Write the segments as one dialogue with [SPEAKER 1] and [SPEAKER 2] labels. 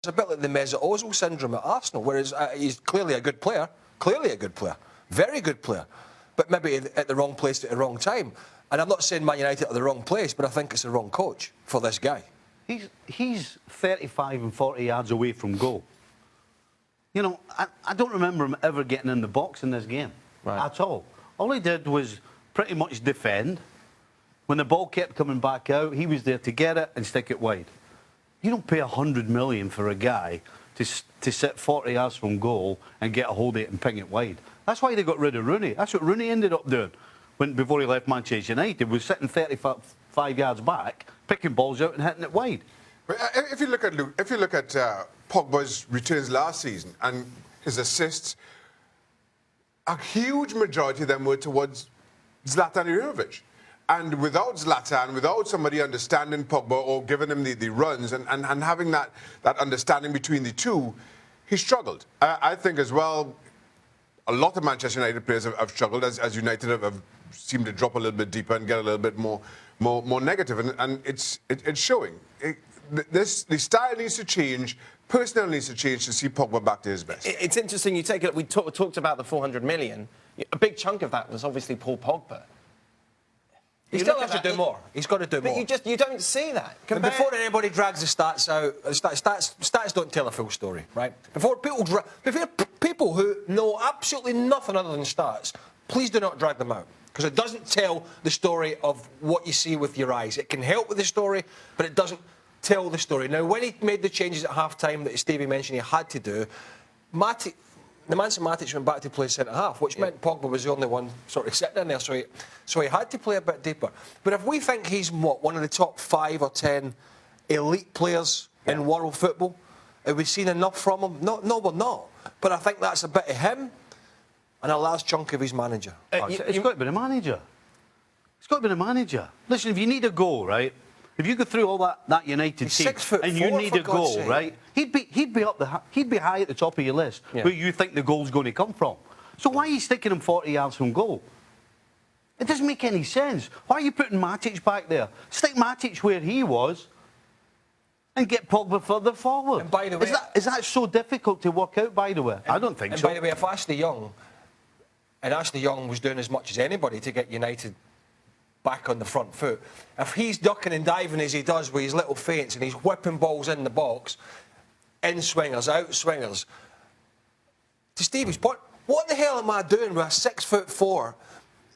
[SPEAKER 1] It's a bit like the Mesut Ozil syndrome at Arsenal, whereas he's clearly a good player, very good player, but maybe at the wrong place at the wrong time. And I'm not saying Man United are the wrong place, but I think it's the wrong coach for this guy.
[SPEAKER 2] He's 35 and 40 yards away from goal. You know, I don't remember him ever getting in the box in this game at all. All he did was pretty much defend. When the ball kept coming back out, he was there to get it and stick it wide. You don't pay $100 million for a guy to sit 40 yards from goal and get a hold of it and ping it wide. That's why they got rid of Rooney. That's what Rooney ended up doing before he left Manchester United, was sitting 35 yards back, picking balls out and hitting it wide.
[SPEAKER 3] But if you look at Pogba's returns last season and his assists, a huge majority of them were towards Zlatan Ibrahimovic. And without Zlatan, without somebody understanding Pogba or giving him the runs and having that understanding between the two, he struggled. I think as well, a lot of Manchester United players have struggled as United have seemed to drop a little bit deeper and get a little bit more negative. And it's showing. The style needs to change. Personnel needs to change to see Pogba back to his best.
[SPEAKER 4] It's interesting you take it. We talked about the 400 million. A big chunk of that was obviously Paul Pogba.
[SPEAKER 1] He still has to do more. He's got to do more.
[SPEAKER 4] But you don't see that.
[SPEAKER 1] And before anybody drags the stats out, stats don't tell a full story, right? Before people who know absolutely nothing other than stats, please do not drag them out. Because it doesn't tell the story of what you see with your eyes. It can help with the story, but it doesn't tell the story. Now, when he made the changes at half-time that Stevie mentioned he had to do, Nemanja Matic went back to play centre-half, which meant Pogba was the only one sort of sitting in there, so he had to play a bit deeper. But if we think he's, one of the top 5 or 10 elite players in world football, have we seen enough from him? No, we're not. But I think that's a bit of him and a large chunk of his manager.
[SPEAKER 2] It's got to be the manager. It's got to be the manager. Listen, if you need a goal, right? If you go through all that United team and you need a goal, right? He'd be high at the top of your list where you think the goal's going to come from. So why are you sticking him 40 yards from goal? It doesn't make any sense. Why are you putting Matic back there? Stick Matic where he was and get Pogba further forward.
[SPEAKER 1] And by the way,
[SPEAKER 2] is that so difficult to work out, by the way? I don't think so.
[SPEAKER 1] And by the way, if Ashley Young was doing as much as anybody to get United back on the front foot, if he's ducking and diving as he does with his little feints and he's whipping balls in the box, in swingers, out swingers, to Stevie's point, what the hell am I doing with a 6'4"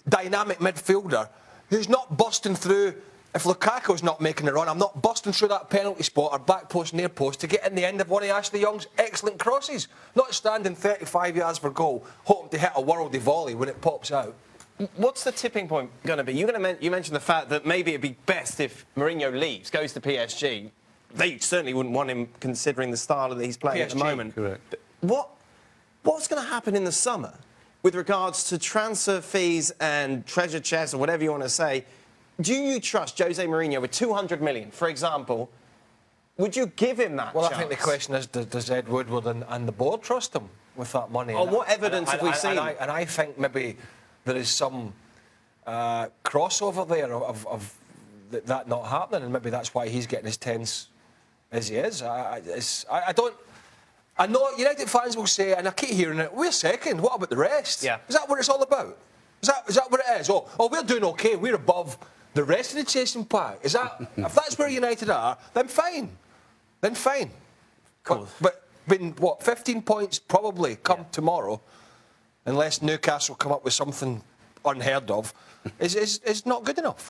[SPEAKER 1] dynamic midfielder who's not busting through? If Lukaku's not making a run, I'm not busting through that penalty spot or back post, near post to get in the end of one of Ashley Young's excellent crosses. Not standing 35 yards for goal, hoping to hit a worldie volley when it pops out.
[SPEAKER 4] What's the tipping point going to be? You mentioned the fact that maybe it'd be best if Mourinho leaves, goes to PSG. They certainly wouldn't want him considering the style that he's playing at the moment.
[SPEAKER 2] Correct.
[SPEAKER 4] What's going to happen in the summer with regards to transfer fees and treasure chests or whatever you want to say? Do you trust Jose Mourinho with 200 million, for example? Would you give him that chance?
[SPEAKER 1] I think the question is, does Ed Woodward and the board trust him with that money?
[SPEAKER 4] Oh, what evidence have we seen?
[SPEAKER 1] And I think maybe there is some crossover there of that not happening, and maybe that's why he's getting as tense as he is. I know United fans will say, and I keep hearing it, we're second, what about the rest?
[SPEAKER 4] Yeah.
[SPEAKER 1] Is that what it's all about? Is that what it is? Oh, we're doing okay, we're above the rest of the chasing pack. Is that, if that's where United are, then fine. Then fine. Cool. But 15 points probably come tomorrow, unless Newcastle come up with something unheard of, is not good enough.